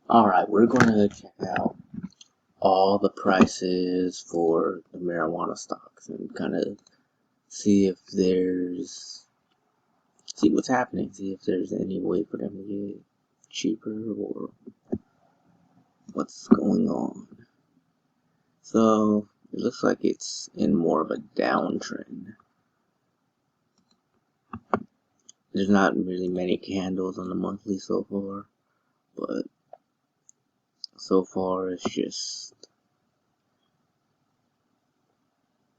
Alright, we're going to check out all the prices for the marijuana stocks and kind of see if see what's happening, see if there's any way for them to get cheaper or what's going on. So, it looks like it's in more of a downtrend. There's not really many candles on the monthly so far, but so far it's just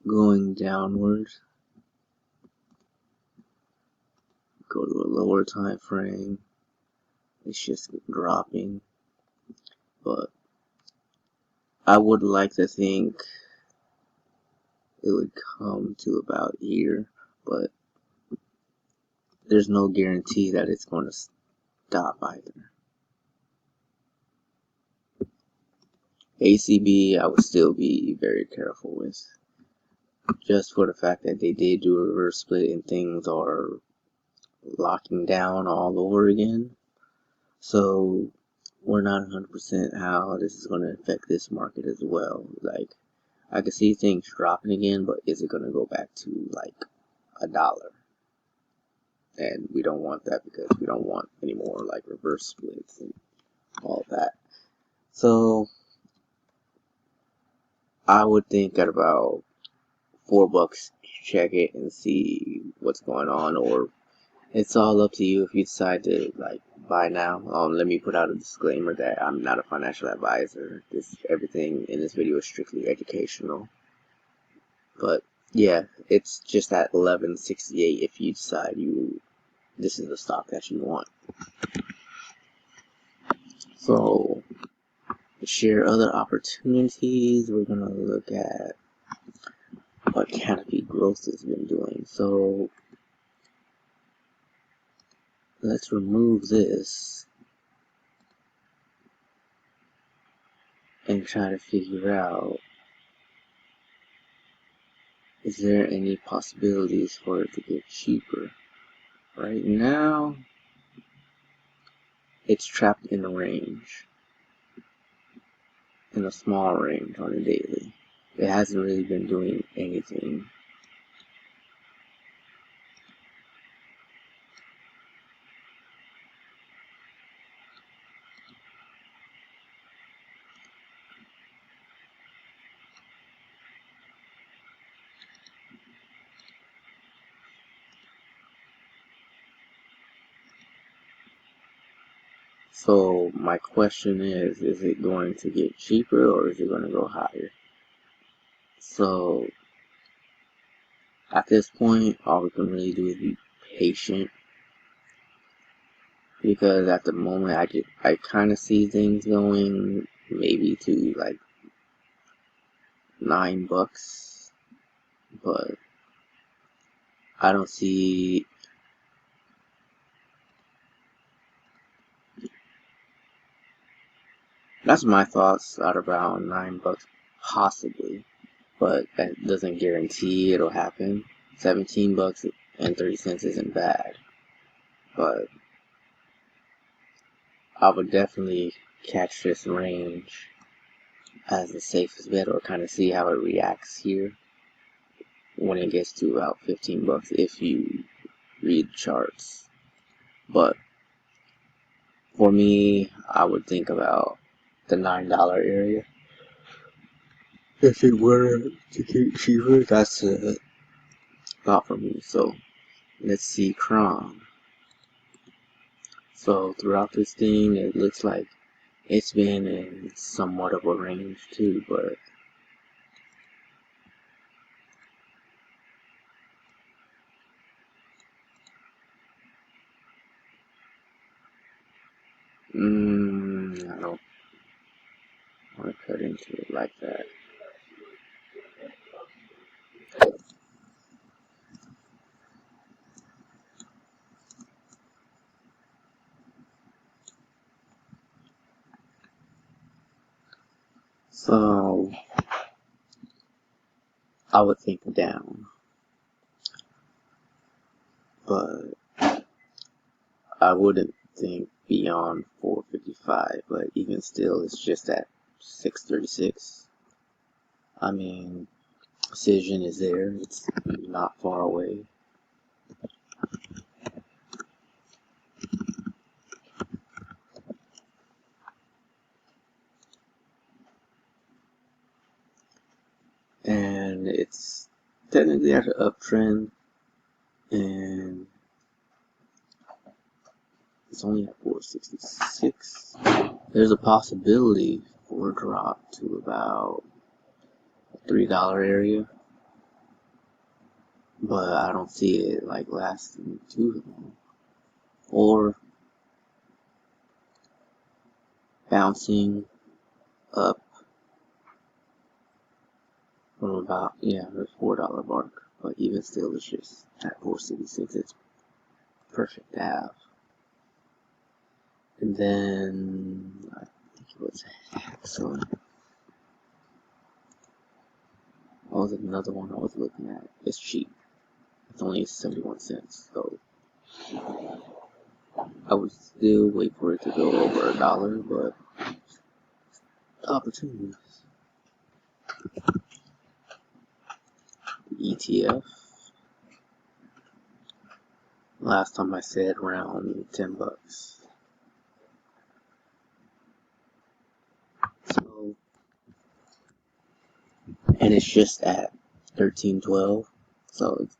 going downward. Go to a lower time frame, it's just dropping. But I would like to think it would come to about here, but there's no guarantee that it's going to stop either. ACB I would still be very careful with, just for the fact that they did do a reverse split and things are locking down all over again. So we're not 100% how this is going to affect this market as well. Like, I could see things dropping again, but is it going to go back to like $1? And we don't want that because we don't want any more like reverse splits and all that. So I would think at about $4, check it and see what's going on, or it's all up to you if you decide to like buy now. Let me put out a disclaimer that I'm not a financial advisor. Everything in this video is strictly educational. But yeah, it's just at 1168 if you decide this is the stock that you want. So to share other opportunities, we're gonna look at what Canopy Growth has been doing. So let's remove this and try to figure out, is there any possibilities for it to get cheaper? Right now, it's trapped in a range, in a small range on a daily. It hasn't really been doing anything. So my question is it going to get cheaper or is it going to go higher? So at this point, all we can really do is be patient, because at the moment I kind of see things going maybe to like $9, but I don't see. That's my thoughts at around $9 possibly, but that doesn't guarantee it'll happen. $17.30 isn't bad, but I would definitely catch this range as the safest bet, or kind of see how it reacts here when it gets to about $15 if you read charts. But for me, I would think about the $9 area. If it were to get cheaper, that's a thought for me. So let's see Cron. So throughout this thing, it looks like it's been in somewhat of a range too, but I don't want to cut into it like that. So I would think down, but I wouldn't think beyond 455, but even still, it's just at 636. I mean, precision is there, it's not far away. And it's technically at an uptrend, and it's only at 466. There's a possibility for a drop to about $3 area, but I don't see it like lasting too long, or bouncing up from about the $4 mark. But even still, it's just at 466. It's perfect to have. And then I think it was Haxel. What was another one I was looking at? It's cheap. It's only 71 cents. So I would still wait for it to go over $1, but opportunities. The ETF. Last time I said around $10. So, and it's just at 13.12. So it's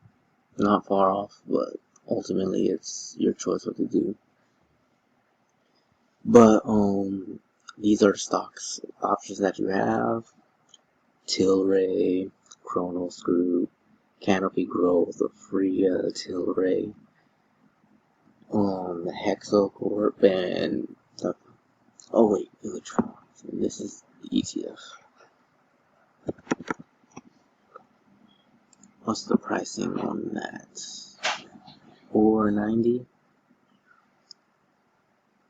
not far off, but ultimately it's your choice what to do. But these are the stocks options that you have: Tilray, Chronos Group, Canopy Growth, the free Tilray, Hexo Corp, and Electronics. And this is the ETF. What's the pricing on that? $4.90.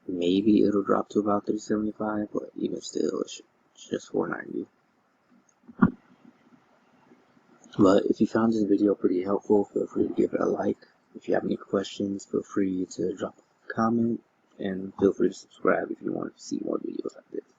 Maybe it'll drop to about $3.75, but even still, it's just $4.90. But if you found this video pretty helpful, feel free to give it a like. If you have any questions, feel free to drop a comment, and feel free to subscribe if you want to see more videos like this.